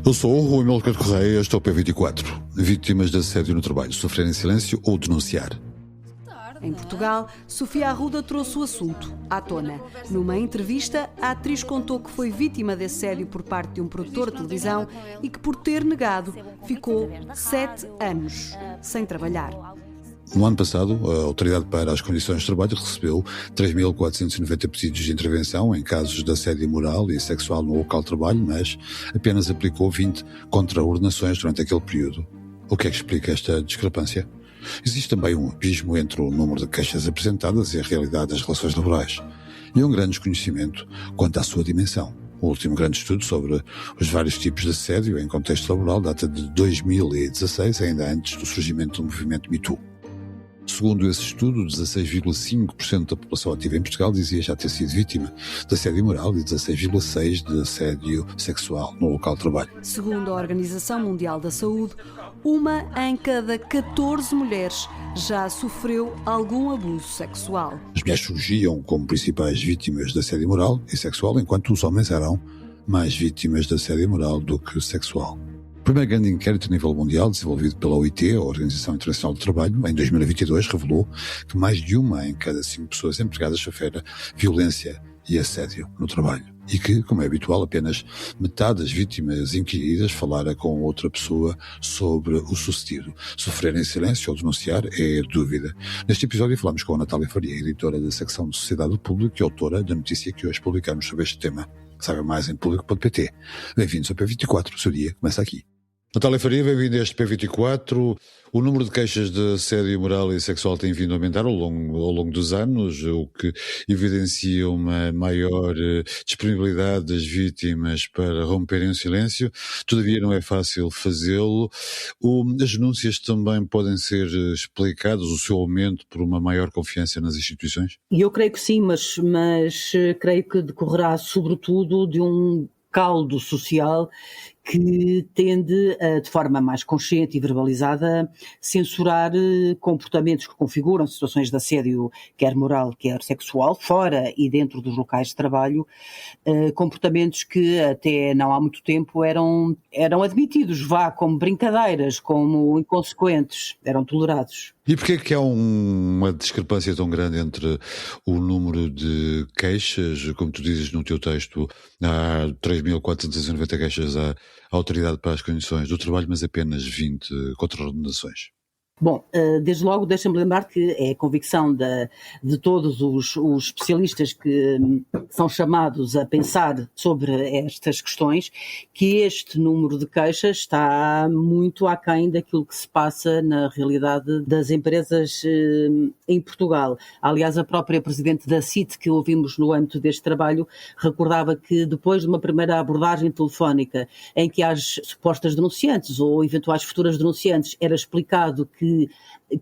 Eu sou o Rui Milcar Correia, estou P24. Vítimas de assédio no trabalho, sofrer em silêncio ou denunciar. Em Portugal, Sofia Arruda trouxe o assunto à tona. Numa entrevista, a atriz contou que foi vítima de assédio por parte de um produtor de televisão e que, por ter negado, ficou 7 anos sem trabalhar. No ano passado, a Autoridade para as Condições de Trabalho recebeu 3.490 pedidos de intervenção em casos de assédio moral e sexual no local de trabalho, mas apenas aplicou 20 contraordenações durante aquele período. O que é que explica esta discrepância? Existe também um abismo entre o número de queixas apresentadas e a realidade das relações laborais. E um grande desconhecimento quanto à sua dimensão. O último grande estudo sobre os vários tipos de assédio em contexto laboral data de 2016, ainda antes do surgimento do movimento Me Too. Segundo esse estudo, 16,5% da população ativa em Portugal dizia já ter sido vítima de assédio moral e 16,6% de assédio sexual no local de trabalho. Segundo a Organização Mundial da Saúde, uma em cada 14 mulheres já sofreu algum abuso sexual. As mulheres surgiam como principais vítimas de assédio moral e sexual, enquanto os homens eram mais vítimas de assédio moral do que sexual. O primeiro grande inquérito a nível mundial, desenvolvido pela OIT, a Organização Internacional do Trabalho, em 2022, revelou que mais de uma em cada 5 pessoas empregadas sofrem violência e assédio no trabalho. E que, como é habitual, apenas metade das vítimas inquiridas falara com outra pessoa sobre o sucedido. Sofrer em silêncio ou denunciar é dúvida. Neste episódio falamos com a Natália Faria, editora da secção de Sociedade do Público e autora da notícia que hoje publicamos sobre este tema. Saiba mais em público.pt. Bem-vindos ao P24, o seu dia começa aqui. Natália Faria, bem-vinda a este P24. O número de queixas de assédio moral e sexual tem vindo a aumentar ao longo dos anos, o que evidencia uma maior disponibilidade das vítimas para romperem o silêncio. Todavia não é fácil fazê-lo. As denúncias também podem ser explicadas, o seu aumento, por uma maior confiança nas instituições? Eu creio que sim, mas creio que decorrerá sobretudo de um caldo social que tende, de forma mais consciente e verbalizada, censurar comportamentos que configuram situações de assédio, quer moral, quer sexual, fora e dentro dos locais de trabalho, comportamentos que até não há muito tempo eram admitidos, como brincadeiras, como inconsequentes, eram tolerados. E porquê é que há uma discrepância tão grande entre o número de queixas, como tu dizes no teu texto, há 3.490 queixas à Autoridade para as Condições do Trabalho, mas apenas 20 contraordenações? Bom, desde logo deixa-me lembrar que é a convicção de todos os especialistas que são chamados a pensar sobre estas questões, que este número de queixas está muito aquém daquilo que se passa na realidade das empresas em Portugal. Aliás, a própria presidente da CIT, que ouvimos no âmbito deste trabalho, recordava que depois de uma primeira abordagem telefónica em que às supostas denunciantes ou eventuais futuras denunciantes era explicado que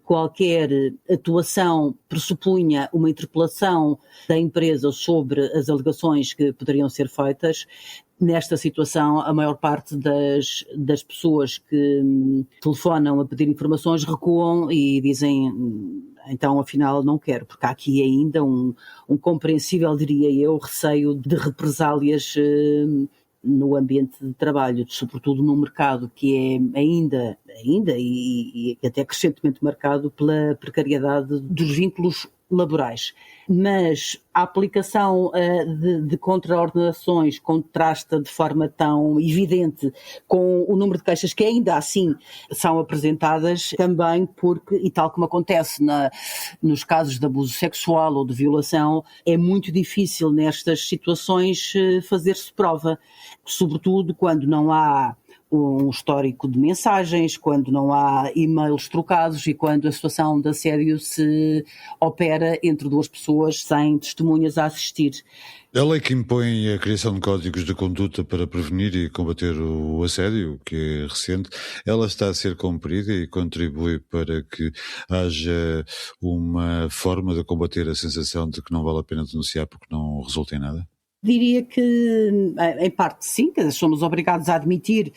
qualquer atuação pressupunha uma interpelação da empresa sobre as alegações que poderiam ser feitas. Nesta situação, a maior parte das pessoas que telefonam a pedir informações recuam e dizem, então afinal não quero, porque há aqui ainda um compreensível, diria eu, receio de represálias no ambiente de trabalho, sobretudo num mercado que é ainda e até crescentemente marcado pela precariedade dos vínculos laborais. Mas a aplicação de contraordenações contrasta de forma tão evidente com o número de queixas que ainda assim são apresentadas, também porque, e tal como acontece nos casos de abuso sexual ou de violação, é muito difícil nestas situações fazer-se prova, sobretudo quando não há um histórico de mensagens, quando não há e-mails trocados e quando a situação de assédio se opera entre duas pessoas sem testemunhas a assistir. A lei que impõe a criação de códigos de conduta para prevenir e combater o assédio, que é recente, ela está a ser cumprida e contribui para que haja uma forma de combater a sensação de que não vale a pena denunciar porque não resulta em nada? Diria que, em parte sim, que somos obrigados a admitir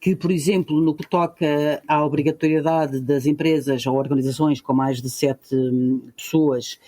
que, por exemplo, no que toca à obrigatoriedade das empresas ou organizações com mais de 7 pessoas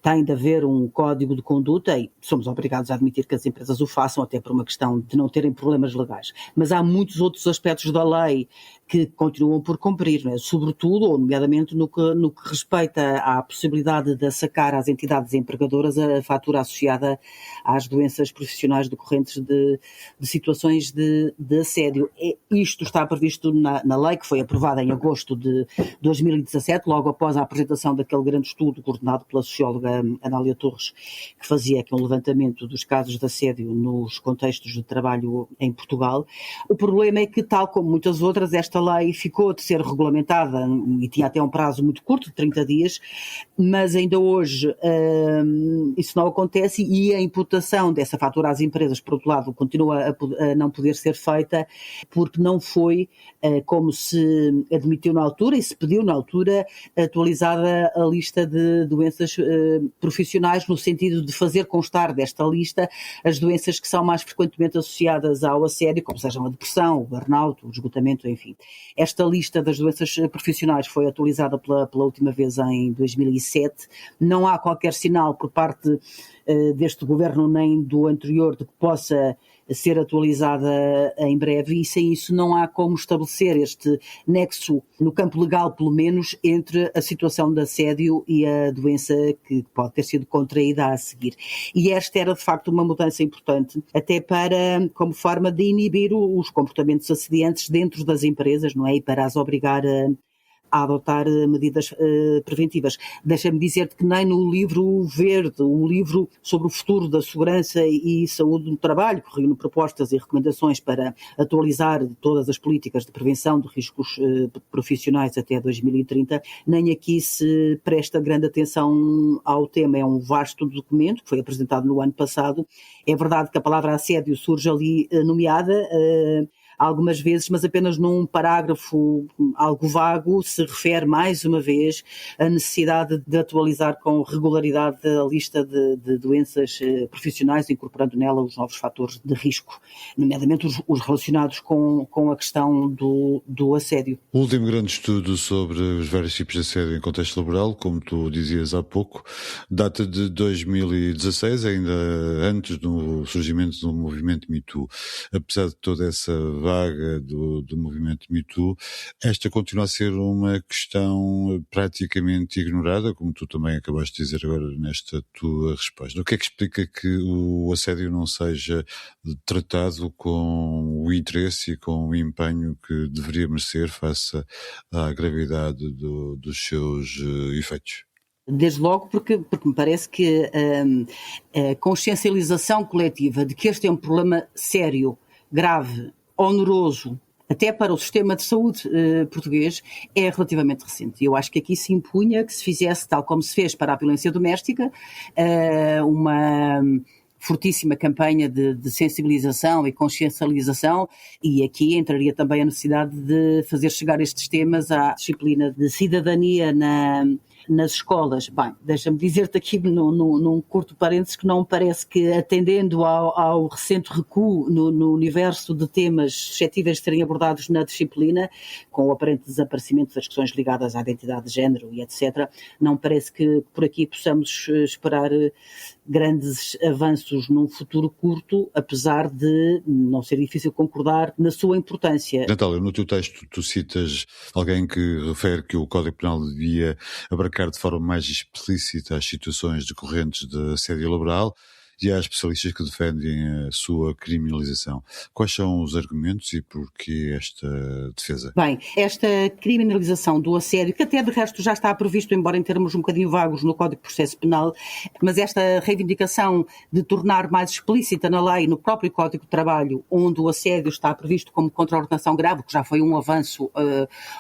tem de haver um código de conduta e somos obrigados a admitir que as empresas o façam, até por uma questão de não terem problemas legais. Mas há muitos outros aspectos da lei que continuam por cumprir, não é? Sobretudo, ou nomeadamente, no que respeita à possibilidade de sacar às entidades empregadoras a fatura associada às doenças profissionais decorrentes de situações de assédio. Isto está previsto na lei, que foi aprovada em agosto de 2017, logo após a apresentação daquele grande estudo coordenado pela socióloga Anália Torres, que fazia aqui um levantamento dos casos de assédio nos contextos de trabalho em Portugal. O problema é que, tal como muitas outras, esta lei ficou de ser regulamentada e tinha até um prazo muito curto, de 30 dias, mas ainda hoje isso não acontece e a imputação dessa fatura às empresas, por outro lado, continua a não poder ser feita porque não foi, como se admitiu na altura e se pediu na altura, atualizada a lista de doenças profissionais, no sentido de fazer constar desta lista as doenças que são mais frequentemente associadas ao assédio, como sejam a depressão, o burnout, o esgotamento, enfim. Esta lista das doenças profissionais foi atualizada pela última vez em 2007. Não há qualquer sinal por parte deste governo nem do anterior de que possa ser atualizada em breve, e sem isso não há como estabelecer este nexo, no campo legal pelo menos, entre a situação de assédio e a doença que pode ter sido contraída a seguir. E esta era de facto uma mudança importante, até como forma de inibir os comportamentos assediantes dentro das empresas, não é? E para as obrigar a adotar medidas preventivas. Deixa-me dizer-te que nem no livro verde, um livro sobre o futuro da segurança e saúde no trabalho, que reúne propostas e recomendações para atualizar todas as políticas de prevenção de riscos profissionais até 2030, nem aqui se presta grande atenção ao tema. É um vasto documento que foi apresentado no ano passado. É verdade que a palavra assédio surge ali nomeada algumas vezes, mas apenas num parágrafo algo vago se refere mais uma vez à necessidade de atualizar com regularidade a lista de doenças profissionais, incorporando nela os novos fatores de risco, nomeadamente os relacionados com a questão do assédio. O último grande estudo sobre os vários tipos de assédio em contexto laboral, como tu dizias há pouco, data de 2016, ainda antes do surgimento do movimento Me Too. Apesar de toda essa vaga do movimento Me Too, esta continua a ser uma questão praticamente ignorada, como tu também acabaste de dizer agora nesta tua resposta. O que é que explica que o assédio não seja tratado com o interesse e com o empenho que deveria merecer face à gravidade dos seus efeitos? Desde logo porque me parece que a consciencialização coletiva de que este é um problema sério, grave, oneroso, até para o sistema de saúde português, é relativamente recente. Eu acho que aqui se impunha que se fizesse, tal como se fez para a violência doméstica, uma fortíssima campanha de sensibilização e consciencialização, e aqui entraria também a necessidade de fazer chegar estes temas à disciplina de cidadania nas escolas. Bem, deixa-me dizer-te aqui num curto parênteses que não me parece que, atendendo ao recente recuo no universo de temas suscetíveis de serem abordados na disciplina, com o aparente desaparecimento das questões ligadas à identidade de género e etc., não me parece que por aqui possamos esperar grandes avanços num futuro curto, apesar de não ser difícil concordar na sua importância. Natália, no teu texto tu citas alguém que refere que o Código Penal devia abarcar de forma mais explícita as situações decorrentes de assédio laboral, e há especialistas que defendem a sua criminalização. Quais são os argumentos e porquê esta defesa? Bem, esta criminalização do assédio, que até de resto já está previsto, embora em termos um bocadinho vagos, no Código de Processo Penal, mas esta reivindicação de tornar mais explícita na lei, no próprio Código de Trabalho, onde o assédio está previsto como contraordenação grave, que já foi um avanço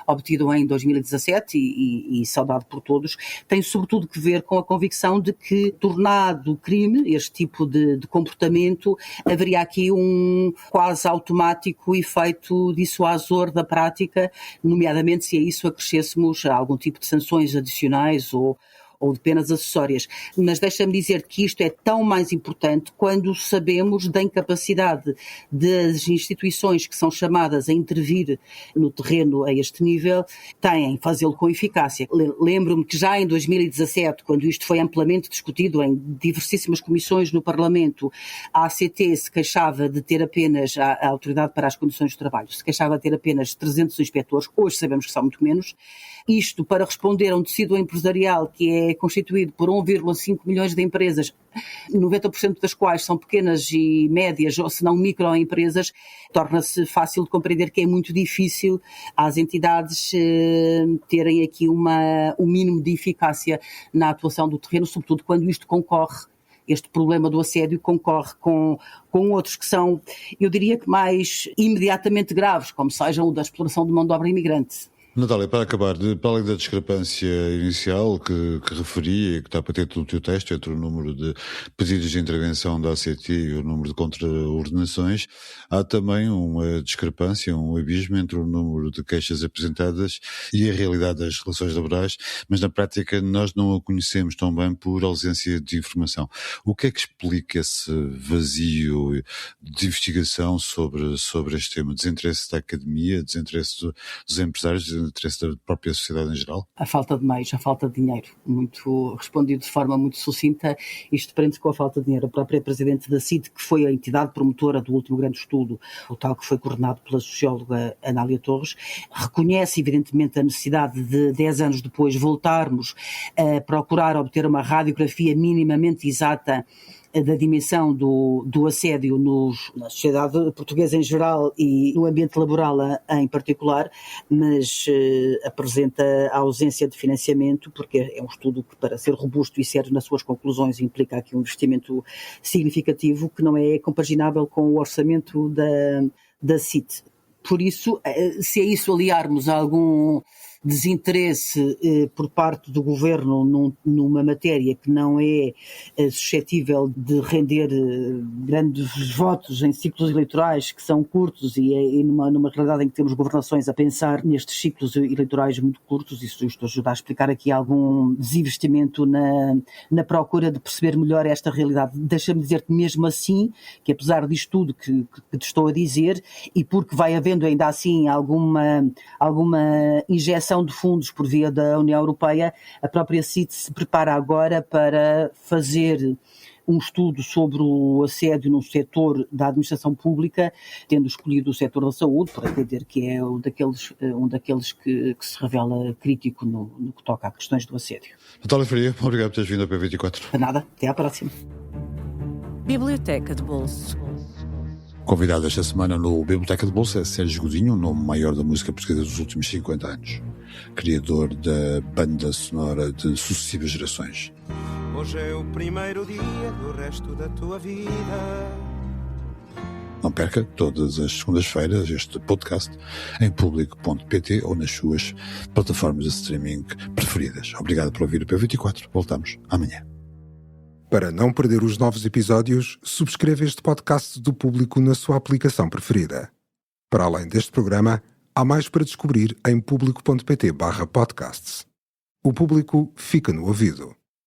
obtido em 2017 e saudado por todos, tem sobretudo que ver com a convicção de que, tornado crime, este tipo de comportamento, haveria aqui um quase automático efeito dissuasor da prática, nomeadamente se a isso acrescêssemos algum tipo de sanções adicionais ou ou de penas acessórias. Mas deixa-me dizer que isto é tão mais importante quando sabemos da incapacidade das instituições que são chamadas a intervir no terreno a este nível, têm fazê-lo com eficácia. Lembro-me que já em 2017, quando isto foi amplamente discutido em diversíssimas comissões no Parlamento, a ACT se queixava de ter apenas, a Autoridade para as Condições de Trabalho, se queixava de ter apenas 300 inspectores, hoje sabemos que são muito menos. Isto para responder a um tecido empresarial que é constituído por 1,5 milhões de empresas, 90% das quais são pequenas e médias, ou se não microempresas, torna-se fácil de compreender que é muito difícil às entidades terem aqui um mínimo de eficácia na atuação do terreno, sobretudo quando isto concorre. Este problema do assédio concorre com outros que são, eu diria que mais imediatamente graves, como sejam o da exploração de mão de obra imigrante. Natália, para acabar, para além da discrepância inicial que referi e que está patente no teu texto entre o número de pedidos de intervenção da ACT e o número de contraordenações, há também uma discrepância, um abismo entre o número de queixas apresentadas e a realidade das relações laborais, mas na prática nós não a conhecemos tão bem por ausência de informação. O que é que explica esse vazio de investigação sobre este tema? Desinteresse da academia, desinteresse dos empresários, interesse da própria sociedade em geral? A falta de meios, a falta de dinheiro, muito respondido de forma muito sucinta. Isto prende-se com a falta de dinheiro. A própria Presidente da CID, que foi a entidade promotora do último grande estudo, o tal que foi coordenado pela socióloga Anália Torres, reconhece evidentemente a necessidade de 10 anos depois voltarmos a procurar obter uma radiografia minimamente exata da dimensão do assédio na sociedade portuguesa em geral e no ambiente laboral em particular, mas apresenta a ausência de financiamento, porque é um estudo que, para ser robusto e sério nas suas conclusões, implica aqui um investimento significativo que não é compaginável com o orçamento da CIT. Por isso, se a isso aliarmos algum desinteresse por parte do governo numa matéria que não é suscetível de render grandes votos em ciclos eleitorais que são curtos e numa realidade em que temos governações a pensar nestes ciclos eleitorais muito curtos, isso ajuda a explicar aqui algum desinvestimento na procura de perceber melhor esta realidade. Deixa-me dizer-te mesmo assim, que apesar disto tudo que te estou a dizer, e porque vai havendo ainda assim alguma injeção de fundos por via da União Europeia, a própria CIT se prepara agora para fazer um estudo sobre o assédio no setor da administração pública, tendo escolhido o setor da saúde, por entender que é um daqueles que se revela crítico no que toca a questões do assédio. Natália Faria, obrigado por teres vindo ao P24. De nada, até à próxima. Biblioteca de Bolso. Convidado esta semana no Biblioteca de Bolso é Sérgio Godinho, o nome maior da música portuguesa dos últimos 50 anos. Criador da banda sonora de sucessivas gerações. Hoje é o primeiro dia do resto da tua vida. Não perca todas as segundas-feiras este podcast em público.pt ou nas suas plataformas de streaming preferidas. Obrigado por ouvir o P24. Voltamos amanhã. Para não perder os novos episódios, subscreva este podcast do Público na sua aplicação preferida. Para além deste programa, há mais para descobrir em público.pt/podcasts. O Público fica no ouvido.